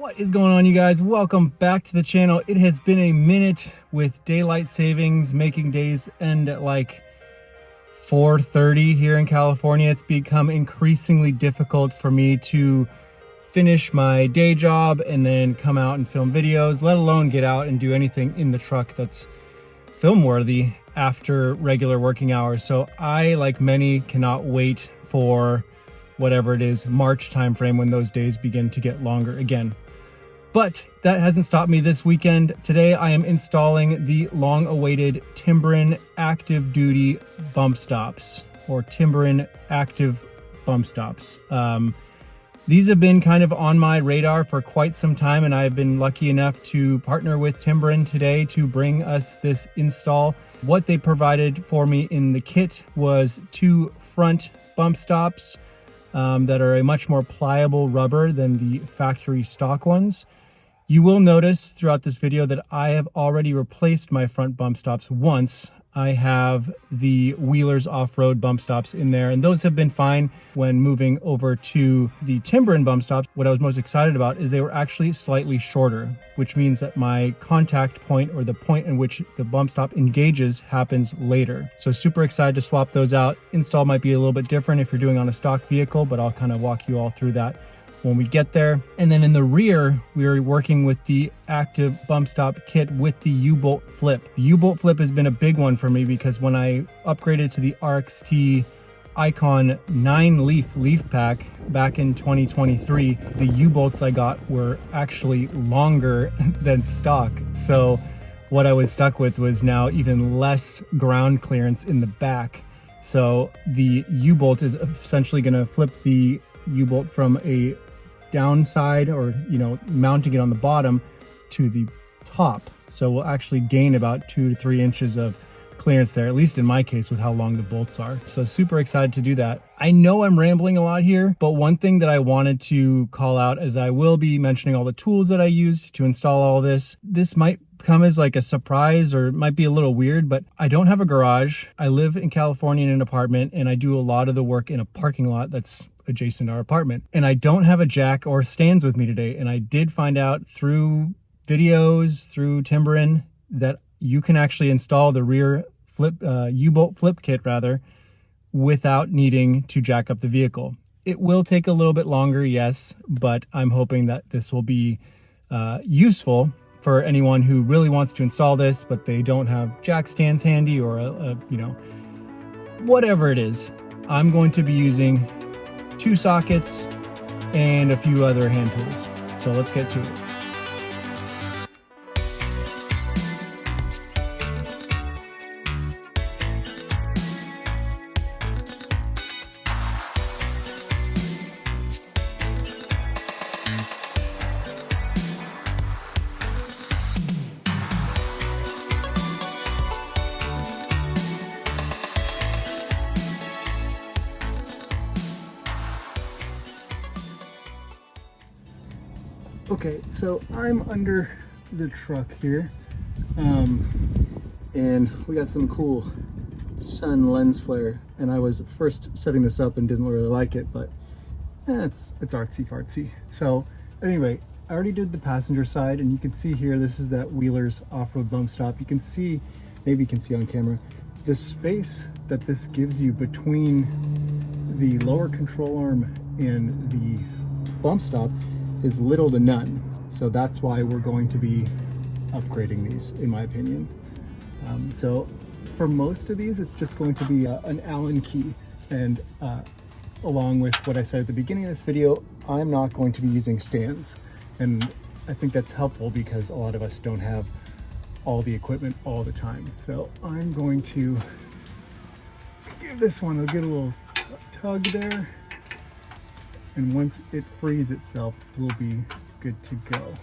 What is going on, you guys? Welcome back to the channel. It has been a minute with daylight savings making days end at like 4:30 here in California. It's become increasingly difficult for me to finish my day job and then come out and film videos, let alone get out and do anything in the truck that's film worthy after regular working hours. So I, like many, cannot wait for whatever it is, March timeframe, when those days begin to get longer again. But that hasn't stopped me this weekend. Today I am installing the long-awaited Timbren active duty bump stops, or Timbren active bump stops. These have been kind of on my radar for quite some time, and I've been lucky enough to partner with Timbren today to bring us this install. What they provided for me in the kit was 2 front bump stops that are a much more pliable rubber than the factory stock ones. You will notice throughout this video that I have already replaced my front bump stops once. I have the Wheelers off-road bump stops in there, and those have been fine. When moving over to the Timbren bump stops, what I was most excited about is they were actually slightly shorter, which means that my contact point, or the point in which the bump stop engages, happens later. So super excited to swap those out. Install might be a little bit different if you're doing on a stock vehicle, but I'll kind of walk you all through that when we get there. And then in the rear, we are working with the active bump stop kit with the U-bolt flip. The U-bolt flip has been a big one for me because when I upgraded to the RXT Icon 9-leaf leaf pack back in 2023, the U-bolts I got were actually longer than stock. So what I was stuck with was now even less ground clearance in the back. So the U-bolt is essentially going to flip the U-bolt from a downside, or mounting it on the bottom, to the top. So we'll actually gain about 2 to 3 inches of clearance there, at least in my case with how long the bolts are. So super excited to do that. I know I'm rambling a lot here, but one thing that I wanted to call out is I will be mentioning all the tools that I used to install all this. This might come as like a surprise, or it might be a little weird, but I don't have a garage. I live in California in an apartment, and I do a lot of the work in a parking lot that's adjacent to our apartment. And I don't have a jack or stands with me today. And I did find out through videos, through Timbren, that you can actually install the rear flip U-bolt flip kit without needing to jack up the vehicle. It will take a little bit longer, yes, but I'm hoping that this will be useful for anyone who really wants to install this, but they don't have jack stands handy, or whatever it is. I'm going to be using 2 sockets and a few other hand tools. So let's get to it. Okay, so I'm under the truck here, and we got some cool sun lens flare, and I was first setting this up and didn't really like it, but it's artsy fartsy. So anyway, I already did the passenger side, and you can see here, this is that Wheelers off-road bump stop. You can see, maybe you can see on camera, the space that this gives you between the lower control arm and the bump stop is little to none. So that's why we're going to be upgrading these, in my opinion. So for most of these, it's just going to be an Allen key. And along with what I said at the beginning of this video, I'm not going to be using stands. And I think that's helpful because a lot of us don't have all the equipment all the time. So I'm going to give this one, I'll get a little tug there. And once it frees itself, we'll be good to go.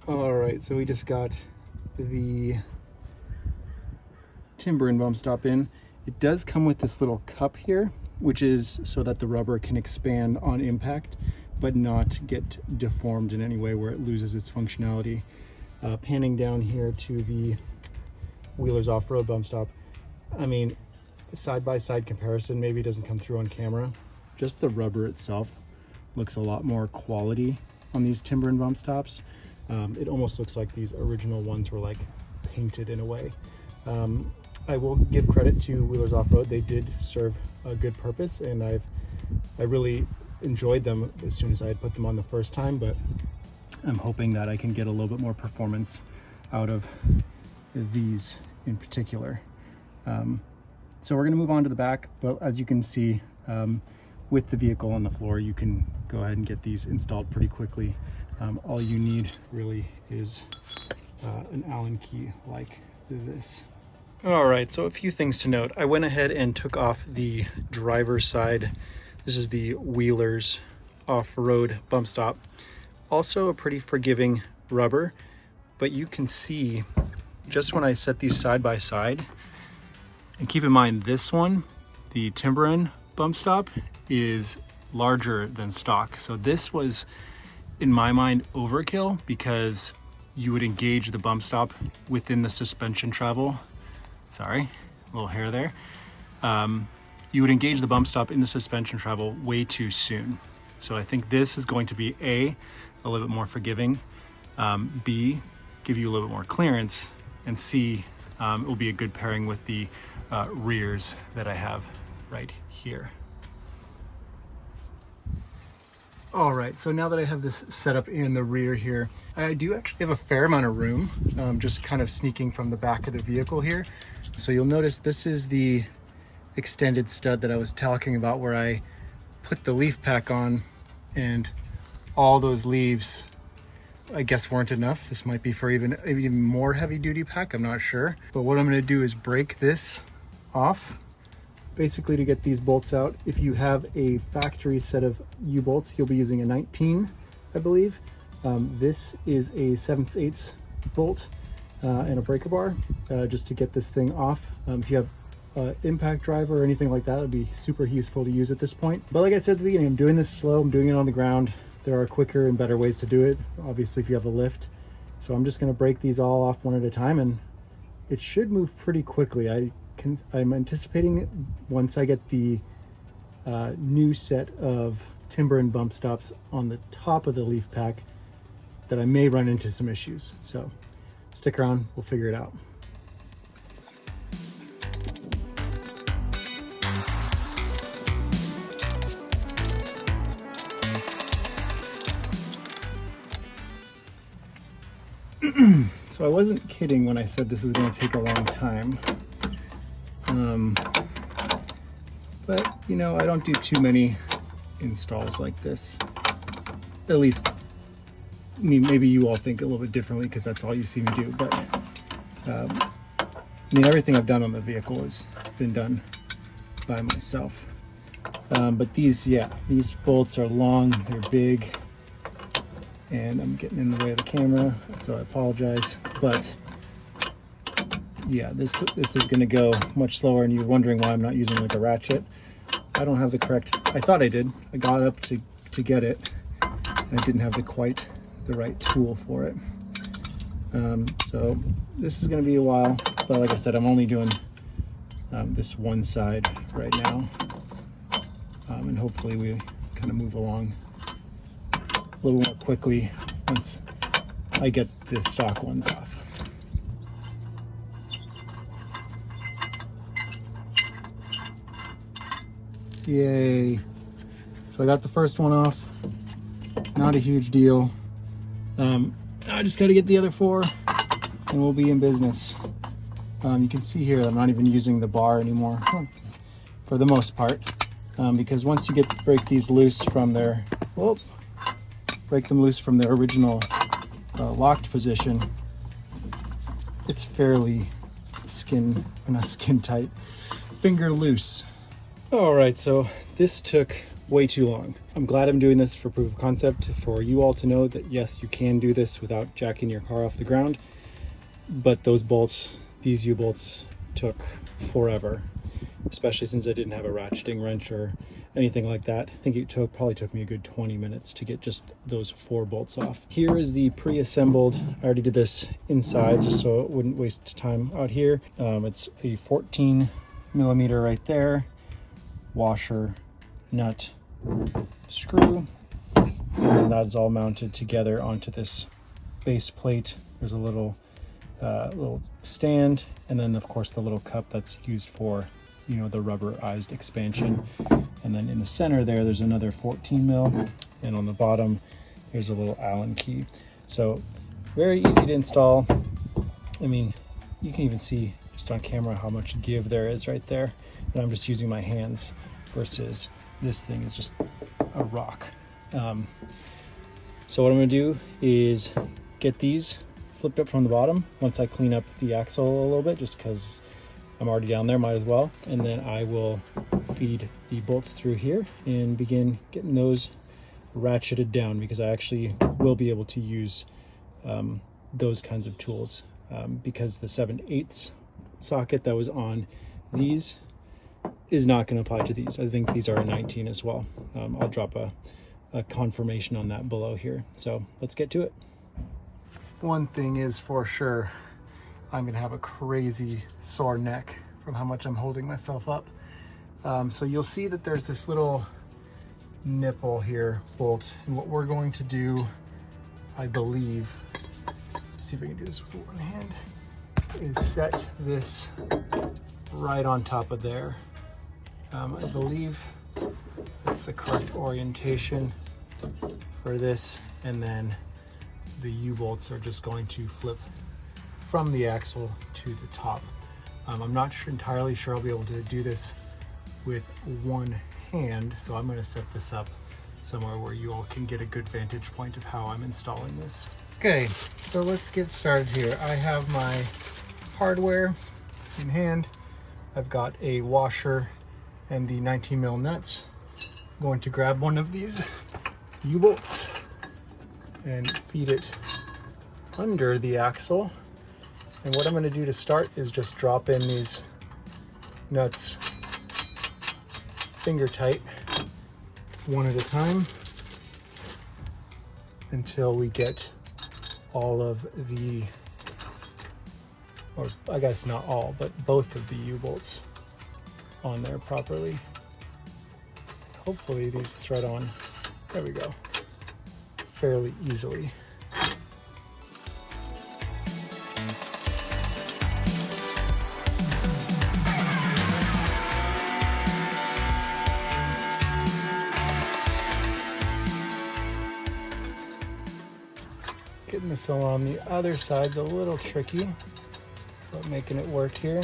All right, so we just got the Timbren bump stop in. It does come with this little cup here, which is so that the rubber can expand on impact. but not get deformed in any way where it loses its functionality. Panning down here to the Wheelers Off-Road bump stop, I mean, side-by-side comparison maybe doesn't come through on camera. Just the rubber itself looks a lot more quality on these Timbren bump stops. It almost looks like these original ones were like painted in a way. I will give credit to Wheelers Off-Road. They did serve a good purpose, and I really enjoyed them as soon as I had put them on the first time, but I'm hoping that I can get a little bit more performance out of these in particular. So we're gonna move on to the back, but as you can see, with the vehicle on the floor, you can go ahead and get these installed pretty quickly. All you need really is an Allen key like this. All right, so a few things to note. I went ahead and took off the driver's side. This is the Wheelers Off-Road bump stop. Also a pretty forgiving rubber, but you can see just when I set these side by side, and keep in mind this one, the Timbren bump stop, is larger than stock. So this was, in my mind, overkill, because you would engage the bump stop within the suspension travel. Sorry, a little hair there. You would engage the bump stop in the suspension travel way too soon. So I think this is going to be a little bit more forgiving, B, give you a little bit more clearance, and C, it will be a good pairing with the rears that I have right here. All right, so now that I have this set up in the rear here, I do actually have a fair amount of room, just kind of sneaking from the back of the vehicle here. So you'll notice this is the extended stud that I was talking about, where I put the leaf pack on and all those leaves, I guess, weren't enough. This might be for even more heavy duty pack, I'm not sure. But what I'm gonna do is break this off, basically to get these bolts out. If you have a factory set of U-bolts, you'll be using a 19, I believe. This is a 7/8 bolt and a breaker bar, just to get this thing off. If you have impact driver or anything like that, would be super useful to use at this point. But like I said at the beginning, I'm doing this slow, I'm doing it on the ground. There are quicker and better ways to do it, obviously, if you have a lift. So I'm just gonna break these all off one at a time, and it should move pretty quickly. I'm anticipating, once I get the new set of Timbren bump stops on the top of the leaf pack, that I may run into some issues. So stick around, we'll figure it out. So I wasn't kidding when I said this is going to take a long time. But you know, I don't do too many installs like this. At least, I mean, maybe you all think a little bit differently because that's all you see me do, but I mean, everything I've done on the vehicle has been done by myself. But these bolts are long, they're big, and I'm getting in the way of the camera, so I apologize. But yeah, this is going to go much slower, and you're wondering why I'm not using like a ratchet. I don't have the correct, I thought I did. I got up to get it, and I didn't have quite the right tool for it. So this is going to be a while, but like I said, I'm only doing this one side right now, and hopefully we kind of move along a little more quickly once I get the stock ones off. Yay. So I got the first one off. Not a huge deal. I just got to get the other 4 and we'll be in business. You can see here I'm not even using the bar anymore for the most part, because once you break these loose from their, break them loose from their original locked position, it's fairly not skin tight, finger loose. All right, so this took way too long. I'm glad I'm doing this for proof of concept, for you all to know that yes, you can do this without jacking your car off the ground. But those bolts, these U-bolts, took forever. especially since I didn't have a ratcheting wrench or anything like that. I think it probably took me a good 20 minutes to get just those 4 bolts off. Here is the pre-assembled. I already did this inside just so it wouldn't waste time out here. It's a 14 millimeter right there, washer, nut, screw, and that is all mounted together onto this base plate. There's a little stand, and then of course the little cup that's used for, you know, the rubberized expansion. And then in the center there's another 14 mil, and on the bottom there's a little Allen key. So very easy to install. I mean, you can even see just on camera how much give there is right there, and I'm just using my hands versus this thing is just a rock. So what I'm going to do is get these flipped up from the bottom once I clean up the axle a little bit, just because I'm already down there, might as well. And then I will feed the bolts through here and begin getting those ratcheted down, because I actually will be able to use those kinds of tools, because the 7/8 socket that was on these is not going to apply to these. I think these are a 19 as well. I'll drop a confirmation on that below here. So let's get to it. One thing is for sure, I'm gonna have a crazy sore neck from how much I'm holding myself up. So you'll see that there's this little nipple here, bolt, and what we're going to do, I believe, see if I can do this with one hand, is set this right on top of there. I believe that's the correct orientation for this, and then the U-bolts are just going to flip from the axle to the top. I'm not entirely sure I'll be able to do this with one hand, so I'm going to set this up somewhere where you all can get a good vantage point of how I'm installing this. Okay, so let's get started here. I have my hardware in hand. I've got a washer and the 19 mil nuts. I'm going to grab one of these U-bolts and feed it under the axle. And what I'm going to do to start is just drop in these nuts finger tight, one at a time, until we get all of the, or I guess not all, but both of the U-bolts on there properly. Hopefully these thread on, there we go, fairly easily. Getting this on the other side's a little tricky, but making it work here.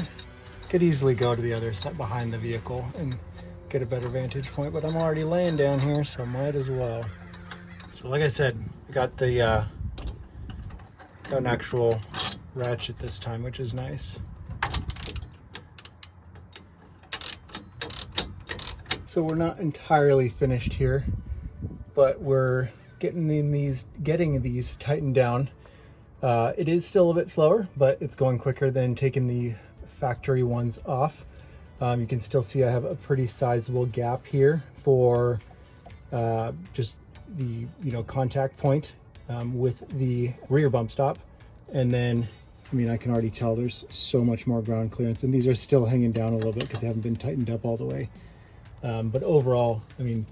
Could easily go to the other side behind the vehicle and get a better vantage point, but I'm already laying down here, so might as well. So like I said, I got the got an actual ratchet this time, which is nice. So we're not entirely finished here, but we're getting these tightened down. It is still a bit slower, but it's going quicker than taking the factory ones off. You can still see I have a pretty sizable gap here for just the contact point with the rear bump stop. And then, I mean, I can already tell there's so much more ground clearance, and these are still hanging down a little bit because they haven't been tightened up all the way. But overall, I mean,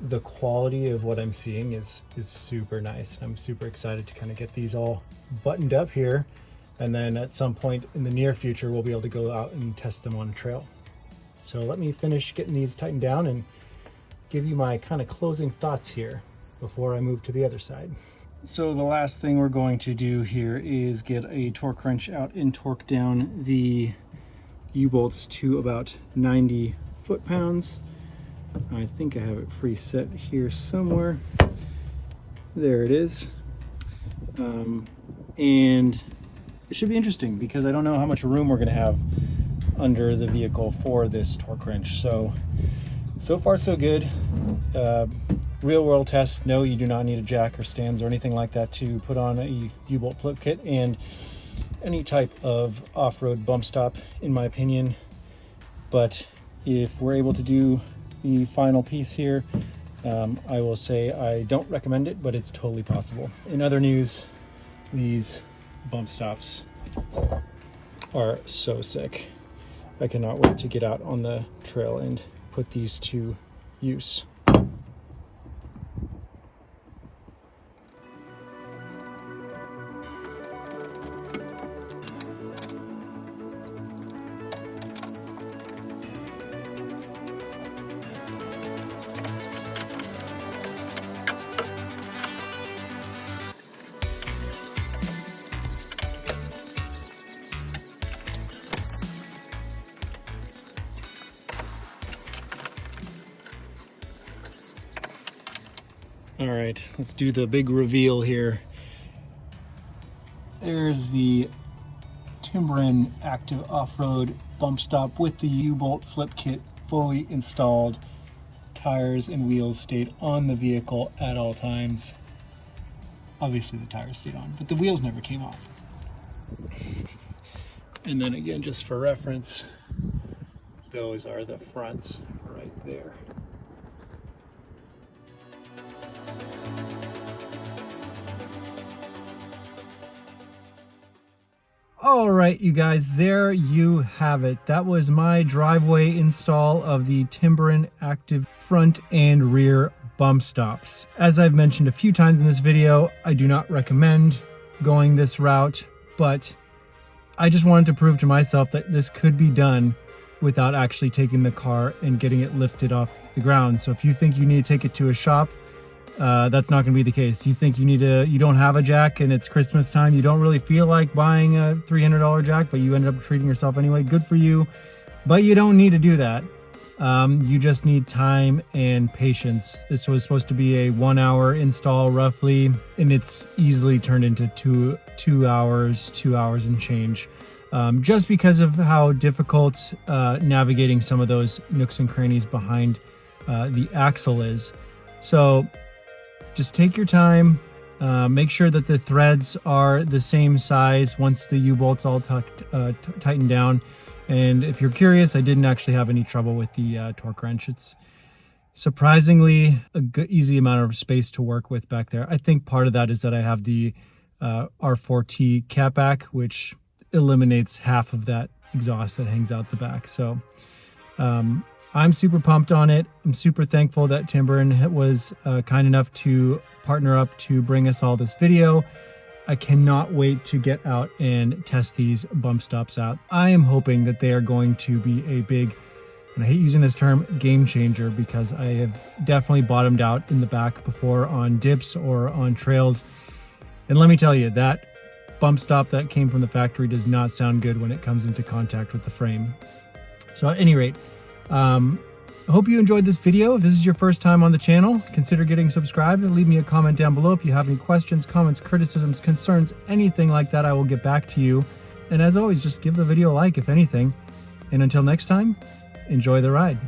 the quality of what I'm seeing is super nice. I'm super excited to kind of get these all buttoned up here, and then at some point in the near future we'll be able to go out and test them on a trail. So let me finish getting these tightened down and give you my kind of closing thoughts here before I move to the other side. So the last thing we're going to do here is get a torque wrench out and torque down the U-bolts to about 90 foot-pounds. I think I have it preset here somewhere. There it is. And it should be interesting because I don't know how much room we're going to have under the vehicle for this torque wrench. So far so good. Real world test, no, you do not need a jack or stands or anything like that to put on a U-bolt flip kit, and any type of off-road bump stop, in my opinion, but if we're able to do the final piece here, I will say I don't recommend it, but it's totally possible. In other news, these bump stops are so sick. I cannot wait to get out on the trail and put these to use. All right, let's do the big reveal here. There's the Timbren Active Off-Road bump stop with the U-bolt flip kit fully installed. Tires and wheels stayed on the vehicle at all times. Obviously the tires stayed on, but the wheels never came off. And then again, just for reference, those are the fronts right there. All right, you guys, there you have it. That was my driveway install of the Timbren Active front and rear bump stops. As I've mentioned a few times in this video, I do not recommend going this route, but I just wanted to prove to myself that this could be done without actually taking the car and getting it lifted off the ground. So if you think you need to take it to a shop, that's not going to be the case. You think you don't have a jack and it's Christmas time, you don't really feel like buying a $300 jack, but you ended up treating yourself anyway, good for you. But you don't need to do that. You just need time and patience. This was supposed to be a 1 hour install roughly, and it's easily turned into two hours and change. Just because of how difficult navigating some of those nooks and crannies behind the axle is. So just take your time, make sure that the threads are the same size once the U-bolt's all tightened down. And if you're curious, I didn't actually have any trouble with the torque wrench. It's surprisingly a good, easy amount of space to work with back there. I think part of that is that I have the R4T catback, which eliminates half of that exhaust that hangs out the back. So I'm super pumped on it. I'm super thankful that Timbren was kind enough to partner up to bring us all this video. I cannot wait to get out and test these bump stops out. I am hoping that they are going to be a big, and I hate using this term, game changer, because I have definitely bottomed out in the back before on dips or on trails. And let me tell you, that bump stop that came from the factory does not sound good when it comes into contact with the frame. So at any rate, I hope you enjoyed this video. If this is your first time on the channel, consider getting subscribed and leave me a comment down below if you have any questions, comments, criticisms, concerns, anything like that. I will get back to you. And as always, just give the video a like if anything. And until next time, enjoy the ride.